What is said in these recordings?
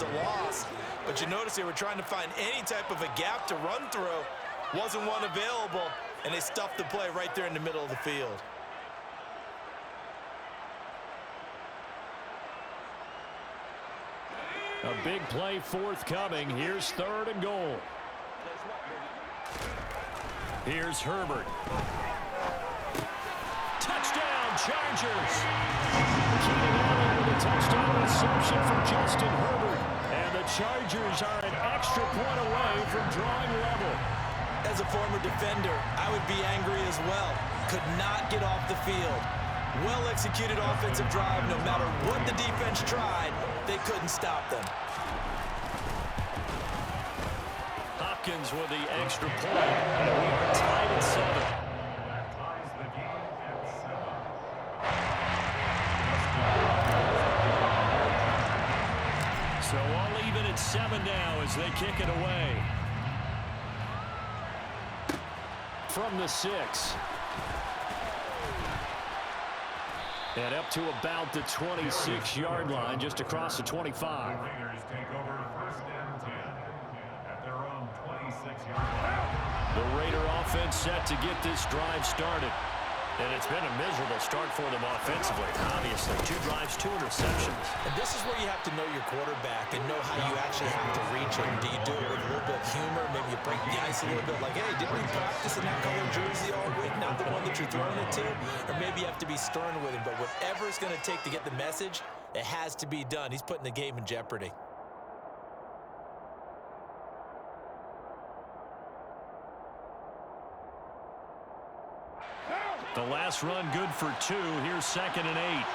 a loss. But you notice they were trying to find any type of a gap to run through. Wasn't one available, and they stuffed the play right there in the middle of the field. A big play forthcoming. Here's 3rd and goal. Here's Herbert. Touchdown, Chargers. Keenan Allen with a touchdown reception from Justin Herbert. And the Chargers are an extra point away from drawing level. As a former defender, I would be angry as well. Could not get off the field. Well-executed offensive drive. No matter what the defense tried, they couldn't stop them. Hopkins with the extra point, and we are tied at 7. So all even at 7 now as they kick it away. From the 6. And up to about the 26-yard line, just across the 25. The Raider offense set to get this drive started. And it's been a miserable start for them offensively. Obviously, 2 drives, 2 interceptions. And this is where you have to know your quarterback and know how you actually have to reach him. Do you do it with a little bit of humor? Maybe you break the ice a little bit like, hey, didn't we practice in that color jersey all week? Not the one that you're throwing it to? Or maybe you have to be stern with him. But whatever it's going to take to get the message, it has to be done. He's putting the game in jeopardy. The last run good for 2. Here's 2nd and 8.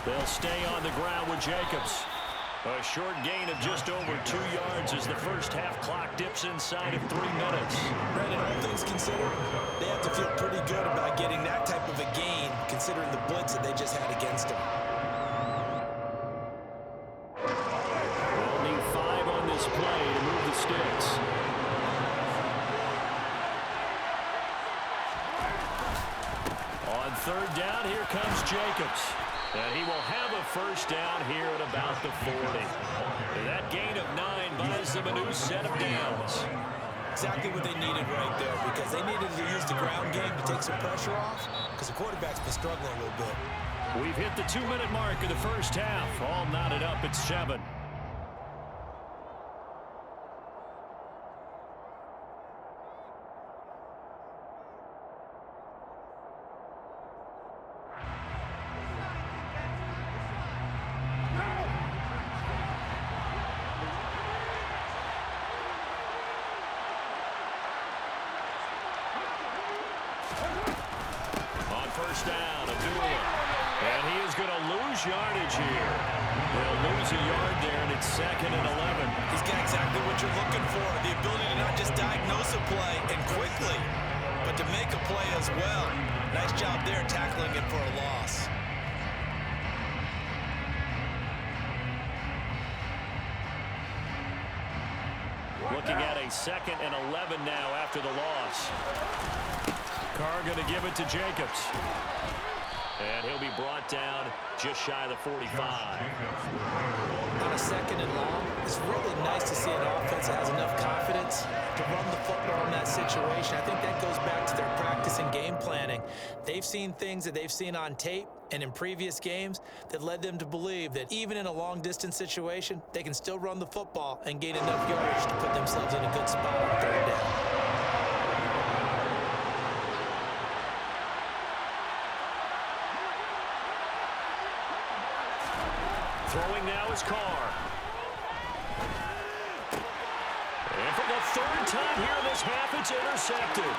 They'll stay on the ground with Jacobs. A short gain of just over 2 yards as the first half clock dips inside of 3 minutes. Brandon, all things considered, they have to feel pretty good about getting that type of a gain considering the blitz that they just had against them. They'll need 5 on this play to move the sticks. On 3rd down, here comes Jacobs. And he will have a first down here at about the 40. And that gain of 9 buys them a new set of downs. Exactly what they needed right there, because they needed to use the ground game to take some pressure off, because the quarterback's been struggling a little bit. We've hit the 2-minute mark of the first half. All knotted up at 7. Down, and he is going to lose yardage here. They'll lose a yard there, and it's 2nd and 11. He's got exactly what you're looking for, the ability to not just diagnose a play and quickly, but to make a play as well. Nice job there tackling it for a loss. Looking at a 2nd and 11 now after the loss. Carr going to give it to Jacobs. And he'll be brought down just shy of the 45. On a 2nd and long, it's really nice to see an offense that has enough confidence to run the football in that situation. I think that goes back to their practice and game planning. They've seen things that they've seen on tape and in previous games that led them to believe that even in a long-distance situation, they can still run the football and gain enough yardage to put themselves in a good spot on 3rd down. Throwing now is Carr. And for the 3rd time here in this half, it's intercepted.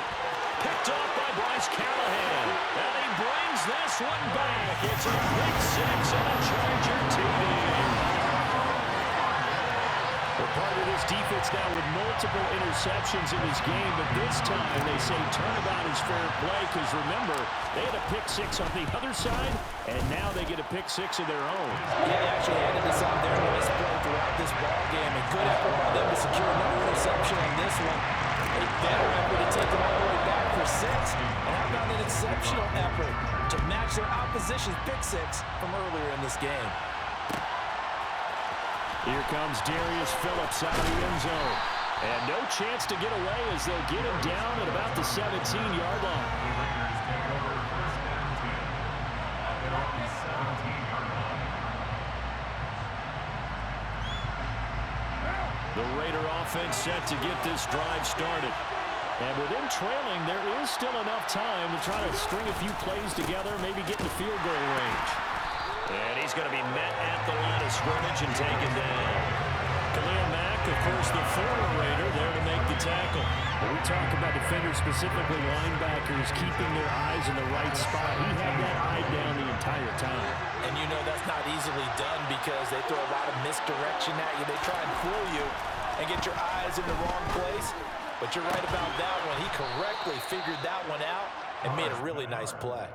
Picked off by Bryce Callahan. And he brings this one back. It's a pick 6 and a Charger TD. We're part of this defense now with multiple interceptions in this game, but this time they say turnabout is fair play because, remember, they had a pick 6 on the other side, and now they get a pick 6 of their own. Yeah, they actually added this on their nice play throughout this ball game. A good effort by them to secure another interception on this one. A better effort to take it all the way back for 6. And how about an exceptional effort to match their opposition's pick six from earlier in this game. Here comes Darius Phillips out of the end zone. And no chance to get away as they'll get him down at about the 17-yard line. The Raider offense set to get this drive started. And with them trailing, there is still enough time to try to string a few plays together, maybe get in the field goal range. And he's going to be met at the line of scrimmage and taken down. Khalil Mack, of course, the former Raider, there to make the tackle. When we talk about defenders, specifically linebackers, keeping their eyes in the right spot, he had that eye down the entire time. And you know that's not easily done because they throw a lot of misdirection at you. They try and fool you and get your eyes in the wrong place. But you're right about that one. He correctly figured that one out and made a really nice play.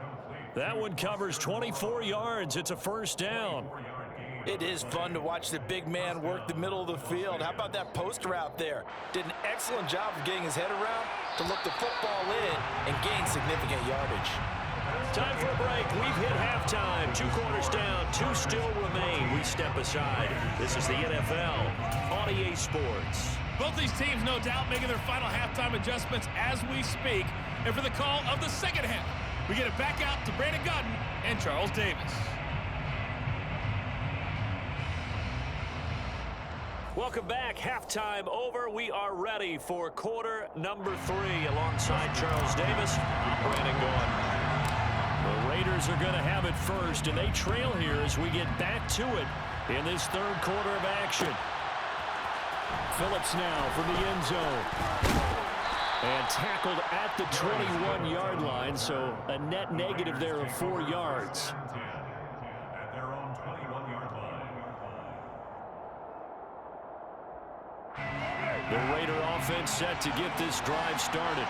That one covers 24 yards. It's a first down. It is fun to watch the big man work the middle of the field. How about that post route there? Did an excellent job of getting his head around to look the football in and gain significant yardage. Time for a break. We've hit halftime. 2 quarters down, 2 still remain. We step aside. This is the NFL on EA Sports. Both these teams, no doubt, making their final halftime adjustments as we speak. And for the call of the second half, we get it back out to Brandon Godden and Charles Davis. Welcome back. Halftime over. We are ready for quarter number 3 alongside Charles Davis. Brandon Gaudin. The Raiders are going to have it first, and they trail here as we get back to it in this third quarter of action. Phillips now from the end zone. And tackled at the 21-yard line, so a net negative there of 4 yards. The Raider offense set to get this drive started.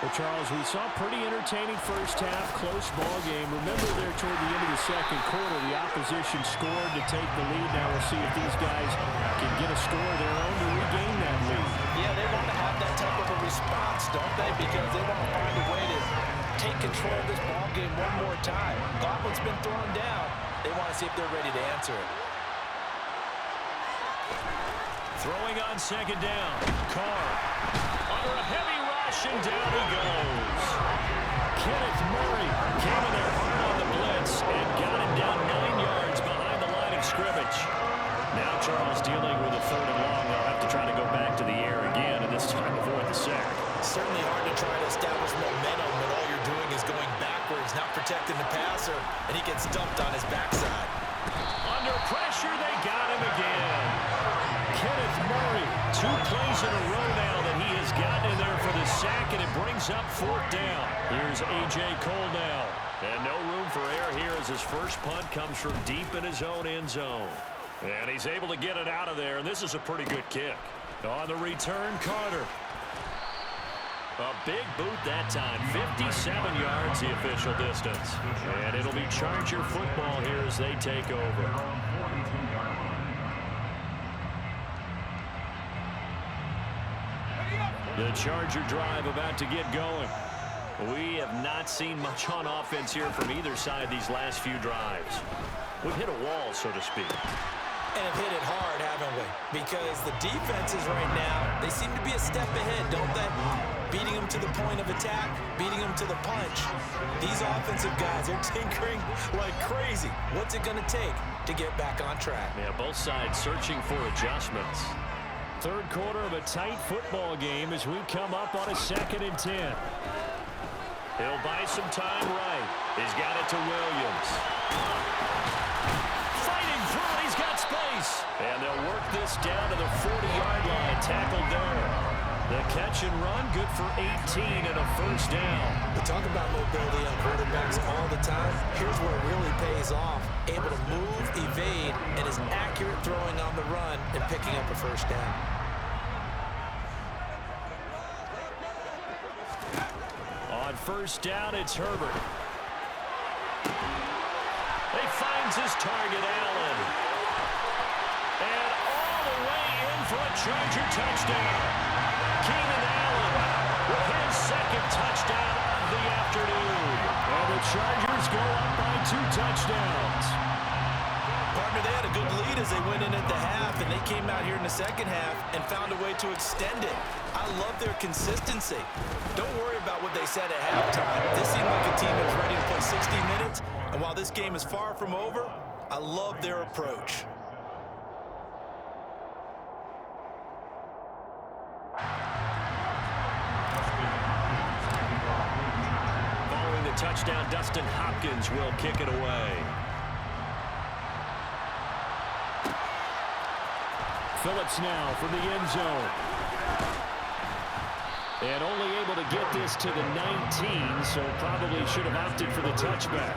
Well, Charles, we saw a pretty entertaining first half, close ball game. Remember there toward the end of the second quarter, the opposition scored to take the lead. Now we'll see if these guys can get a score of their own to regain that lead. Yeah, they want to have that type of a response, don't they? Because they want to find a way to take control of this ball game one more time. Godwin's been thrown down. They want to see if they're ready to answer it. Throwing on second down. Carr under a heavy rush, and down he goes. Kenneth Murray came in there hard on the blitz and got him down 9 yards behind the line of scrimmage. Now Charles dealing with a third and long. They'll have to try to go back to the air again, and this time avoid the sack. Certainly hard to try to establish momentum when all you're doing is going backwards, not protecting the passer, and he gets dumped on his backside. Under pressure, they got him again. Kenneth Murray, 2 plays in a row now that he has gotten in there for the sack, and it brings up 4th down. Here's A.J. Cole now. And no room for error here as his first punt comes from deep in his own end zone. And he's able to get it out of there, and this is a pretty good kick. On the return, Carter. A big boot that time, 57 yards the official distance. And it'll be Charger football here as they take over. The Charger drive about to get going. We have not seen much on offense here from either side these last few drives. We've hit a wall, so to speak. And have hit it hard, haven't we? Because the defenses right now, they seem to be a step ahead, don't they? Beating them to the point of attack, beating them to the punch. These offensive guys are tinkering like crazy. What's it going to take to get back on track? Yeah, both sides searching for adjustments. Third quarter of a tight football game as we come up on a 2nd and 10. He'll buy some time right. He's got it to Williams. Fighting through it. He's got space. And they'll work this down to the 40-yard line. Tackled there. The catch and run, good for 18 and a first down. We talk about mobility on quarterbacks all the time. Here's where it really pays off. Able to move, evade, and is accurate throwing on the run and picking up a first down. On first down, it's Herbert. He finds his target, Allen. And all the way in for a Charger touchdown. Keenan Allen with his 2nd touchdown the afternoon. And the Chargers go up by 2 touchdowns. Partner, they had a good lead as they went in at the half, and they came out here in the second half and found a way to extend it. I love their consistency. Don't worry about what they said at halftime. This seemed like a team that was ready to play 60 minutes, and while this game is far from over, I love their approach. Following the touchdown, Dustin Hopkins will kick it away. Phillips now from the end zone. And only able to get this to the 19, so probably should have opted for the touchback.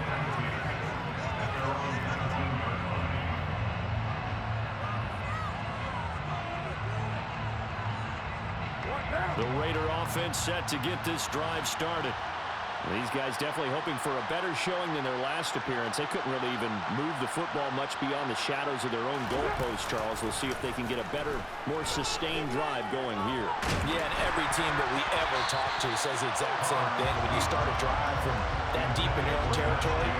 The Raider offense set to get this drive started. These guys definitely hoping for a better showing than their last appearance. They couldn't really even move the football much beyond the shadows of their own goalpost, Charles. We'll see if they can get a better, more sustained drive going here. Yeah, and every team that we ever talk to says the exact same thing. When you start a drive from that deep in your own territory,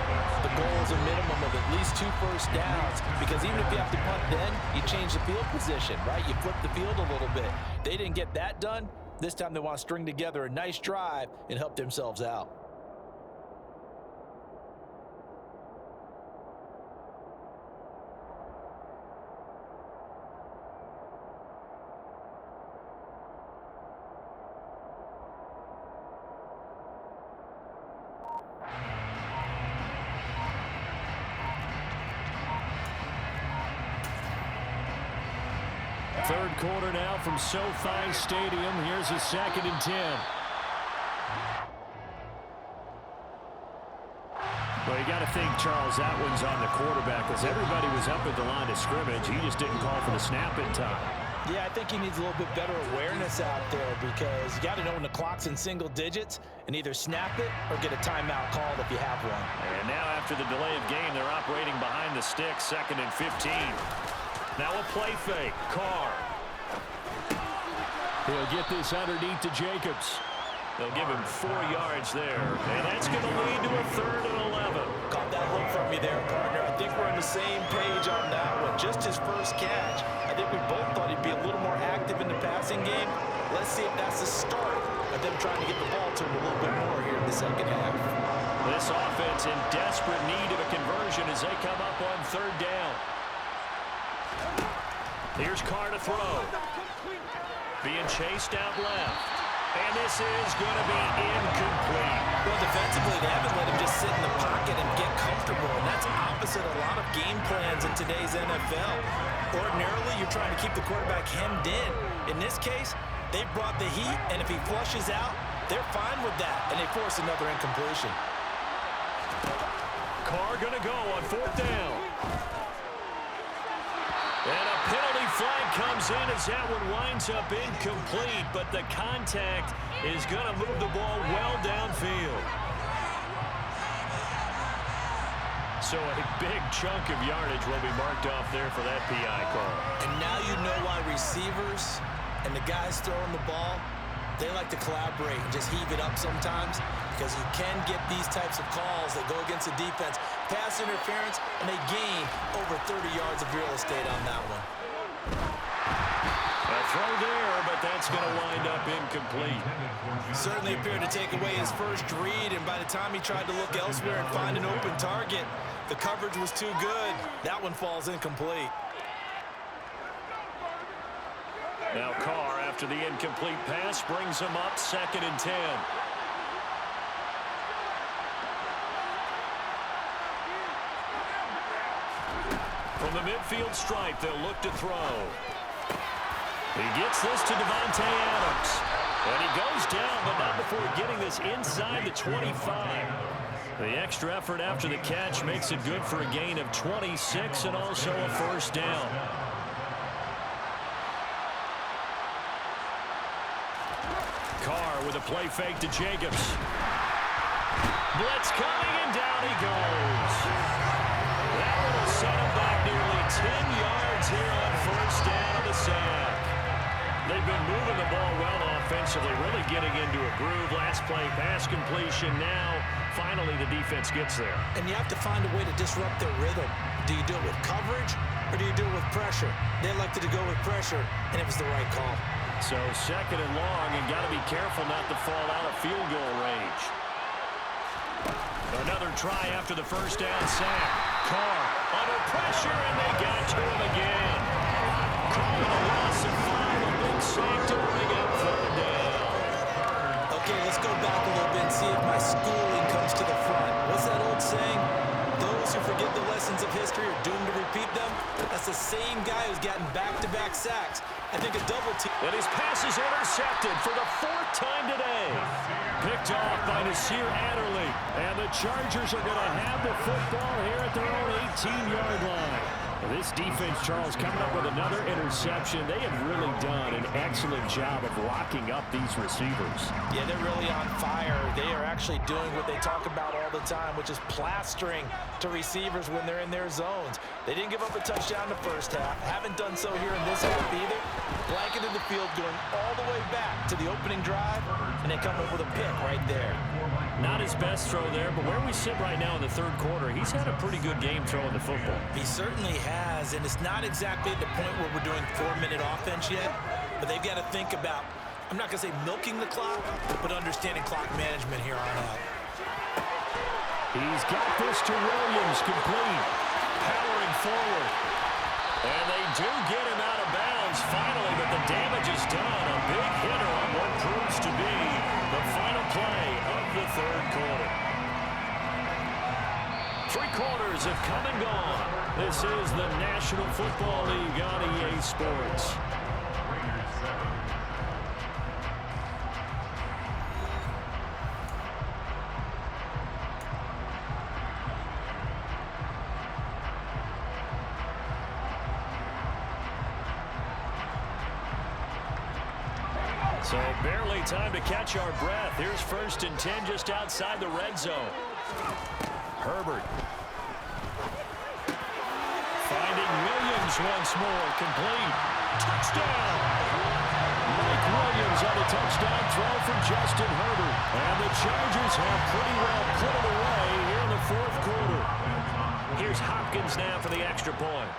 the goal is a minimum of at least 2 first downs, because even if you have to punt then, you change the field position, right? You flip the field a little bit. They didn't get that done. This time they want to string together a nice drive and help themselves out. Third quarter now from SoFi Stadium. Here's a 2nd and 10. Well, you got to think, Charles, that one's on the quarterback, because everybody was up at the line of scrimmage. He just didn't call for the snap in time. Yeah, I think he needs a little bit better awareness out there, because you got to know when the clock's in single digits and either snap it or get a timeout called if you have one. And now after the delay of game, they're operating behind the sticks, 2nd and 15. Now a play fake. Carr. He'll get this underneath to Jacobs. They'll give him 4 yards there. And that's going to lead to a 3rd and 11. Caught that look from me there, partner. I think we're on the same page on that one. Just his first catch. I think we both thought he'd be a little more active in the passing game. Let's see if that's the start of them trying to get the ball to him a little bit more here in the second half. This offense in desperate need of a conversion as they come up on 3rd down. Here's Carr to throw. Being chased out left. And this is going to be incomplete. Well, defensively, they haven't let him just sit in the pocket and get comfortable, and that's opposite a lot of game plans in today's NFL. Ordinarily, you're trying to keep the quarterback hemmed in. In this case, they brought the heat, and if he flushes out, they're fine with that, and they force another incompletion. Carr going to go on 4th down. And a penalty flag comes in as that one winds up incomplete, but the contact is going to move the ball well downfield. So a big chunk of yardage will be marked off there for that PI call. And now you know why receivers and the guys throwing the ball, they like to collaborate and just heave it up sometimes, because you can get these types of calls that go against the defense. Pass interference, and they gain over 30 yards of real estate on that one. A throw there, but that's going to wind up incomplete. Certainly appeared to take away his first read, and by the time he tried to look elsewhere and find an open target, the coverage was too good. That one falls incomplete. Now Carr, after the incomplete pass, brings him up 2nd and 10. From the midfield stripe, they'll look to throw. He gets this to Devontae Adams. And he goes down, but not before getting this inside the 25. The extra effort after the catch makes it good for a gain of 26 and also a 1st down. Carr with a play fake to Jacobs. Blitz coming, and down he goes. That one will set him back nearly 10 yards here on 1st down of the sack. They've been moving the ball well offensively, really getting into a groove. Last play, pass completion. Now, finally, the defense gets there. And you have to find a way to disrupt their rhythm. Do you do it with coverage, or do you do it with pressure? They elected to go with pressure, and it was the right call. So second and long, and got to be careful not to fall out of field goal range. Another try after the first down sack. Carr under pressure, and they got to him again. Carr with a loss of 5, a big sack to bring up third down. Okay, let's go back a little bit and see if my schooling comes to the front. What's that old saying? Those who forget the lessons of history are doomed to repeat them. That's the same guy who's gotten back-to-back sacks. I think a double team. And his pass is intercepted for the 4th time today. Picked off by Nasir Adderley. And the Chargers are going to have the football here at their own 18-yard line. This defense, Charles, coming up with another interception. They have really done an excellent job of locking up these receivers. Yeah, they're really on fire. They are actually doing what they talk about all the time, which is plastering to receivers when they're in their zones. They didn't give up a touchdown in the first half. Haven't done so here in this half either. Blanketed the field going all the way back to the opening drive, and they come up with a pick right there. Not his best throw there, but where we sit right now in the third quarter, he's had a pretty good game throwing the football. He certainly has, and it's not exactly at the point where we're doing 4-minute offense yet, but they've got to think about, I'm not going to say milking the clock, but understanding clock management here on out. He's got this to Williams, complete, powering forward. And they do get him out of bounds finally, but the damage is done. A big hitter on what proves to be the final play of the third quarter. 3 quarters have come and gone. This is the National Football League on EA Sports. So barely time to catch our breath. Here's 1st and 10 just outside the red zone. Herbert. Finding Williams once more. Complete. Touchdown. Mike Williams on a touchdown throw from Justin Herbert. And the Chargers have pretty well put it away here in the 4th quarter. Here's Hopkins now for the extra point.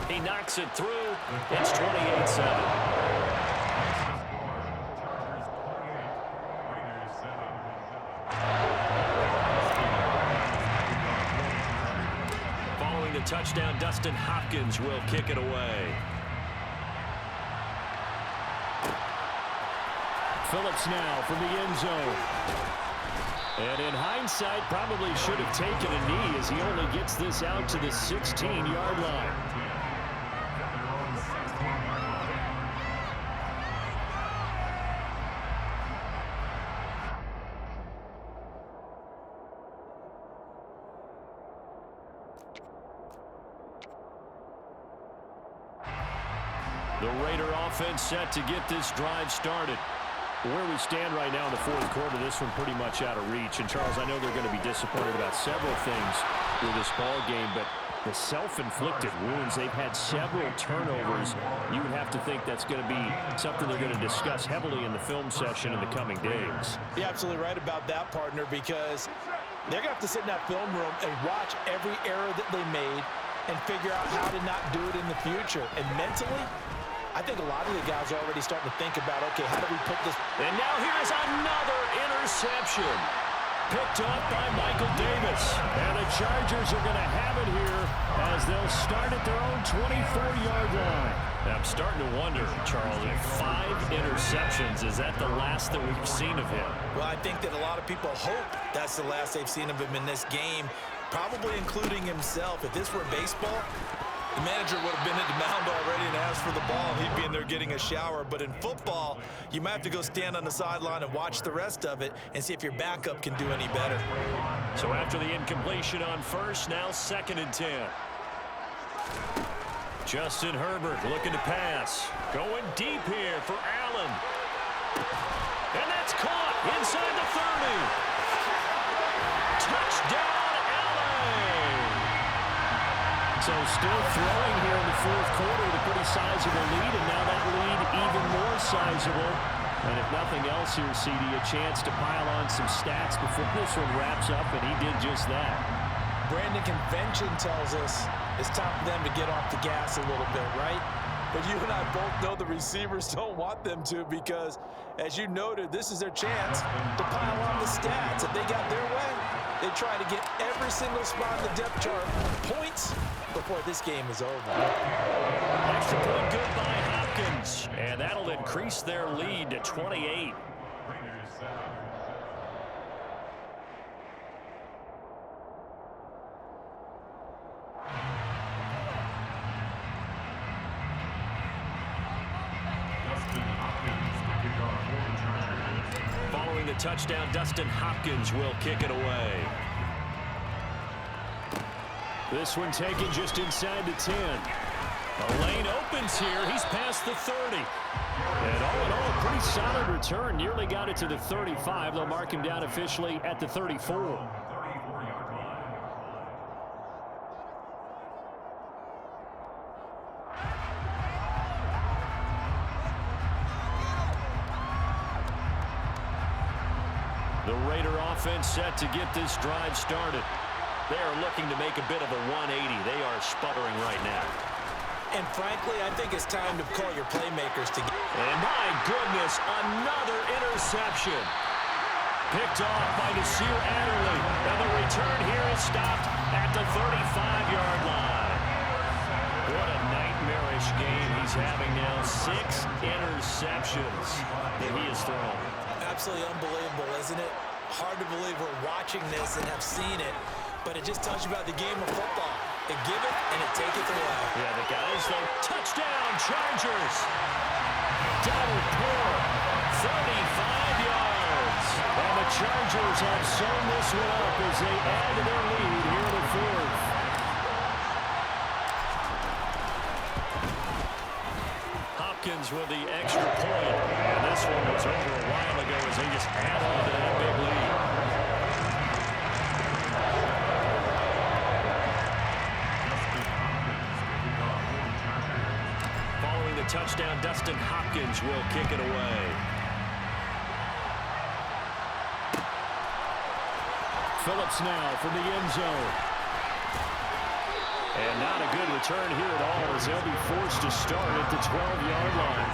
He knocks it through. It's 28-7. Following the touchdown, Dustin Hopkins will kick it away. Phillips now from the end zone. And in hindsight, probably should have taken a knee as he only gets this out to the 16-yard line. The Raider offense set to get this drive started. Where we stand right now in the 4th quarter, this one pretty much out of reach. And, Charles, I know they're going to be disappointed about several things with this ball game, but the self-inflicted wounds, they've had several turnovers. You would have to think that's going to be something they're going to discuss heavily in the film session in the coming days. You're absolutely right about that, partner, because they're going to have to sit in that film room and watch every error that they made and figure out how to not do it in the future. And mentally, I think a lot of the guys are already starting to think about, okay, how do we put this? And now here is another interception. Picked up by Michael Davis. And the Chargers are going to have it here as they'll start at their own 24-yard line. Now, I'm starting to wonder, Charles, if 5 interceptions, is that the last that we've seen of him? Well, I think that a lot of people hope that's the last they've seen of him in this game, probably including himself. If this were baseball, the manager would have been at the mound already and asked for the ball, and he'd be in there getting a shower. But in football, you might have to go stand on the sideline and watch the rest of it and see if your backup can do any better. So after the incompletion on first, now 2nd and 10. Justin Herbert looking to pass. Going deep here for Allen. And that's caught inside the 30. Touchdown, Allen. So still throwing here in the fourth quarter with a pretty sizable lead, and now that lead even more sizable. And if nothing else here, CD, a chance to pile on some stats before this one wraps up, and he did just that. Brandon, convention tells us it's time for them to get off the gas a little bit, right? But you and I both know the receivers don't want them to because, as you noted, this is their chance to pile on the stats. If they got their way, they try to get every single spot in the depth chart points before this game is over. Extra point good by Hopkins, and that'll increase their lead to 28. Following the touchdown, Dustin Hopkins will kick it away. This one taken just inside the 10. A lane opens here. He's past the 30. And all in all, a pretty solid return. Nearly got it to the 35. They'll mark him down officially at the 34. The Raider offense set to get this drive started. They are looking to make a bit of a 180. They are sputtering right now. And frankly, I think it's time to call your playmakers together. And my goodness, another interception. Picked off by Nasir Adderley. And the return here is stopped at the 35-yard line. What a nightmarish game he's having now. 6 interceptions that he has thrown. Absolutely unbelievable, isn't it? Hard to believe we're watching this and have seen it. But it just tells you about the game of football. It giveth and it taketh away. Yeah, the guys, though. Touchdown, Chargers. Double pull, 35 yards. And the Chargers have sewn this one up as they add to their lead here in the fourth. Hopkins with the extra point. And this one was over a while ago as they just add on to that big lead. Touchdown, Dustin Hopkins will kick it away. Phillips now from the end zone. And not a good return here at all as they'll be forced to start at the 12-yard line.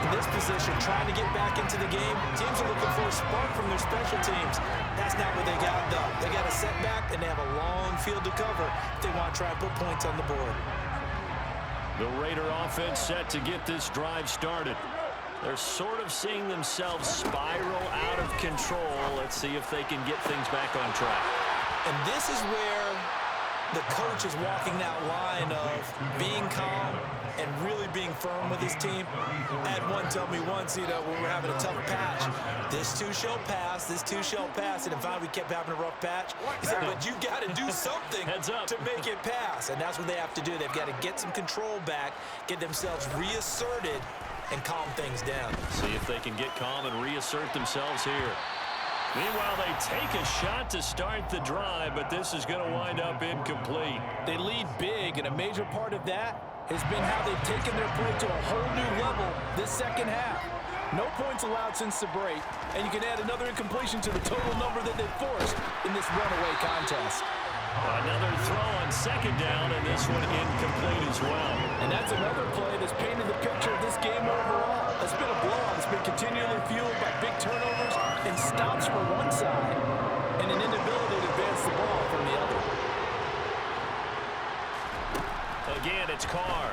In this position, trying to get back into the game, teams are looking for a spark from their special teams. That's not what they got, though. They got a setback, and they have a long field to cover if they want to try and put points on the board. The Raider offense set to get this drive started. They're sort of seeing themselves spiral out of control. Let's see if they can get things back on track. And this is where the coach is walking that line of being calm and really being firm with his team. I had one tell me once, when we were having a tough patch, this too shall pass, this too shall pass. And in fact, we kept having a rough patch. He said, but you got to do something to make it pass. And that's what they have to do. They've got to get some control back, get themselves reasserted, and calm things down. See if they can get calm and reassert themselves here. Meanwhile, they take a shot to start the drive, but this is going to wind up incomplete. They lead big, and a major part of that has been how they've taken their play to a whole new level this second half. No points allowed since the break, and you can add another incompletion to the total number that they've forced in this runaway contest. Another throw on second down, and this one incomplete as well. And that's another play that's painted the picture of this game overall. It's been a blowout. It's been continually fueled by big turnovers and stops from one side and an inability to advance the ball from the other. Again, it's Carr.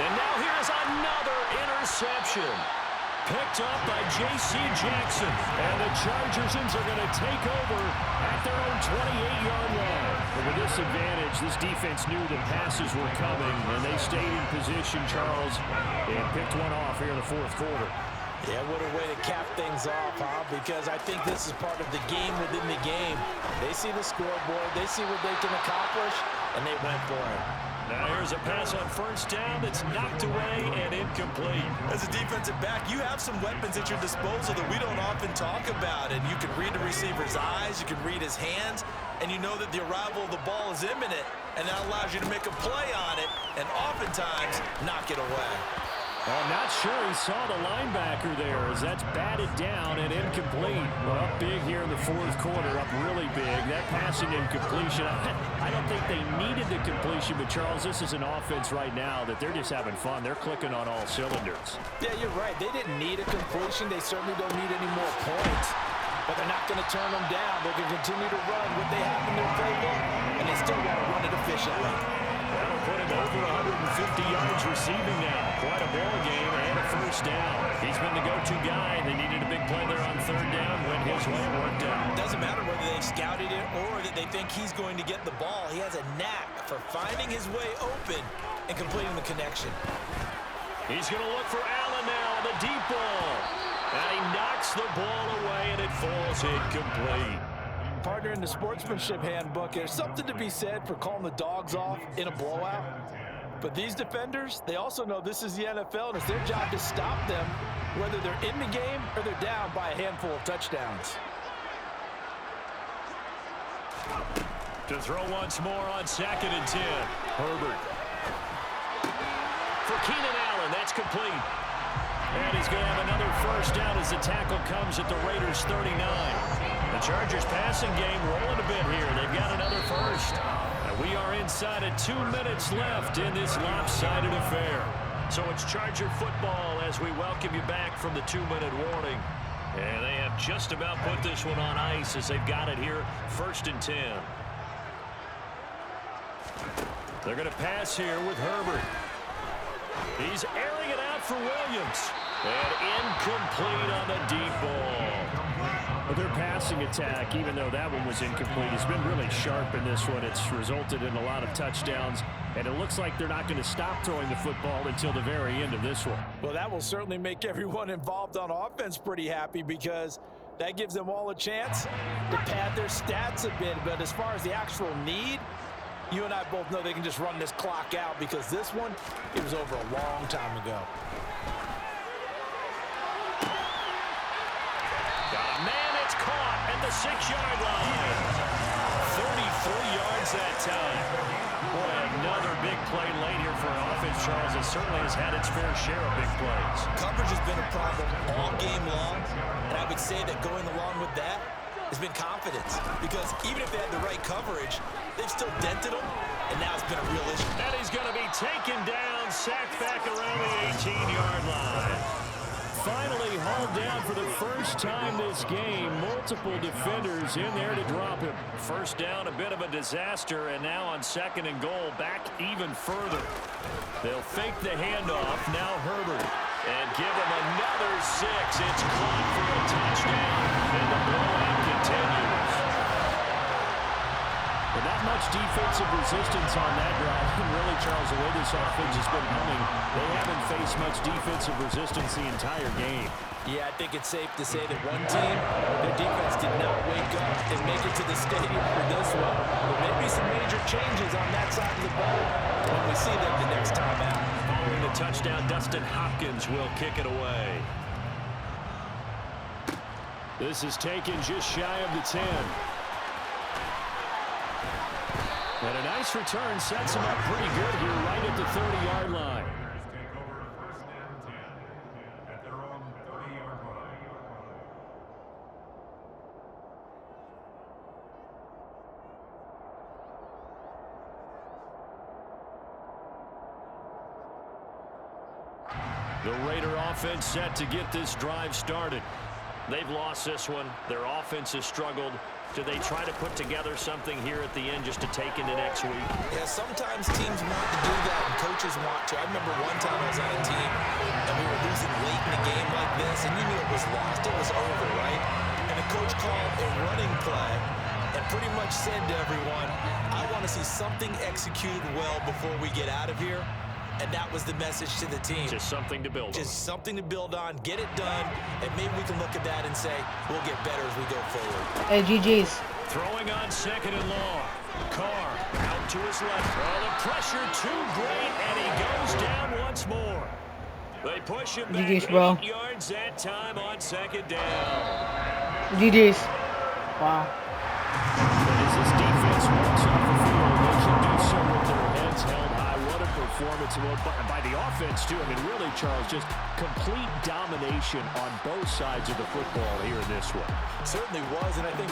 And now here's another interception. Picked up by J.C. Jackson. And the Chargersons are going to take over at their own 28-yard line. But with this advantage, this defense knew the passes were coming, and they stayed in position, Charles, and picked one off here in the fourth quarter. Yeah, what a way to cap things off, huh? Because I think this is part of the game within the game. They see the scoreboard, they see what they can accomplish, and they went for it. Now here's a pass on first down that's knocked away and incomplete. As a defensive back, you have some weapons at your disposal that we don't often talk about. And you can read the receiver's eyes, you can read his hands, and you know that the arrival of the ball is imminent. And that allows you to make a play on it and oftentimes knock it away. I'm not sure he saw the linebacker there as that's batted down and incomplete. Well, up big here in the fourth quarter, up really big. That passing incompletion, I don't think they needed the completion, but Charles, this is an offense right now that they're just having fun. They're clicking on all cylinders. Yeah, you're right. They didn't need a completion. They certainly don't need any more points. But they're not going to turn them down. They're going to continue to run what they have in their playbook, and they still want to run it efficiently. That'll put him over 150 yards receiving now. Quite a ball game and a first down. He's been the go-to guy. They needed a big play there on third down. Went his way, worked out. Doesn't matter whether they scouted it or that they think he's going to get the ball. He has a knack for finding his way open and completing the connection. He's going to look for Allen now on the deep ball. And he knocks the ball away, and it falls incomplete. Partner, in the sportsmanship handbook, there's something to be said for calling the dogs off in a blowout. But these defenders, they also know this is the NFL, and it's their job to stop them, whether they're in the game or they're down by a handful of touchdowns. To throw once more on 2nd and 10. Herbert. For Keenan Allen, that's complete. And he's going to have another first down as the tackle comes at the Raiders' 39. The Chargers passing game rolling a bit here. They've got another first. And we are inside of 2 minutes left in this lopsided affair. So it's Charger football as we welcome you back from the 2-minute warning. And they have just about put this one on ice as they've got it here, 1st and 10. They're going to pass here with Herbert. He's airing it out for Williams. And incomplete on the deep ball. But their passing attack, even though that one was incomplete, has been really sharp in this one. It's resulted in a lot of touchdowns. And it looks like they're not going to stop throwing the football until the very end of this one. Well, that will certainly make everyone involved on offense pretty happy because that gives them all a chance to pad their stats a bit. But as far as the actual need, you and I both know they can just run this clock out because this one, it was over a long time ago. Man, it's caught at the 6-yard line. 33 yards that time. Boy, another big play late here for an offense, Charles. It certainly has had its fair share of big plays. Coverage has been a problem all game long, and I would say that going along with that has been confidence. Because even if they had the right coverage, they've still dented them, and now it's been a real issue. And he's going to be taken down, sacked back around the 18-yard line. Finally hauled down for the first time this game. Multiple defenders in there to drop him. First down, a bit of a disaster, and now on 2nd and goal, back even further. They'll fake the handoff. Now Herbert. And give him another 6. It's caught for a touchdown, and the blowout continues. But not much defensive resistance on that drive. And really, Charles, the way this offense has been humming, they haven't faced much defensive resistance the entire game. Yeah, I think it's safe to say that one team, their defense did not wake up and make it to the stadium for this one. There may be some major changes on that side of the ball when we see them the next time out. Following the touchdown, Dustin Hopkins will kick it away. This is taken just shy of the 10. And a nice return sets him up pretty good here right at the 30-yard line. The Raider offense set to get this drive started. They've lost this one. Their offense has struggled. Do they try to put together something here at the end just to take into next week? Yeah, sometimes teams want to do that and coaches want to. I remember one time I was on a team and we were losing late in a game like this and you knew it was lost. It was over, right? And the coach called a running play and pretty much said to everyone, I want to see something executed well before we get out of here. And that was the message to the team. Just something to build on. Just something to build on, get it done, and maybe we can look at that and say, we'll get better as we go forward. Hey, GG's. Throwing on 2nd and long. Carr out to his left. Oh, the pressure too great, and he goes down once more. They push him back GG's, bro. 8 yards that time on second down. GG's. Wow. As this defense walks off the field, they should do so with their heads held high. What a performance by the offense, too. I mean, really, Charles, just complete domination on both sides of the football here in this one. Certainly was, and I think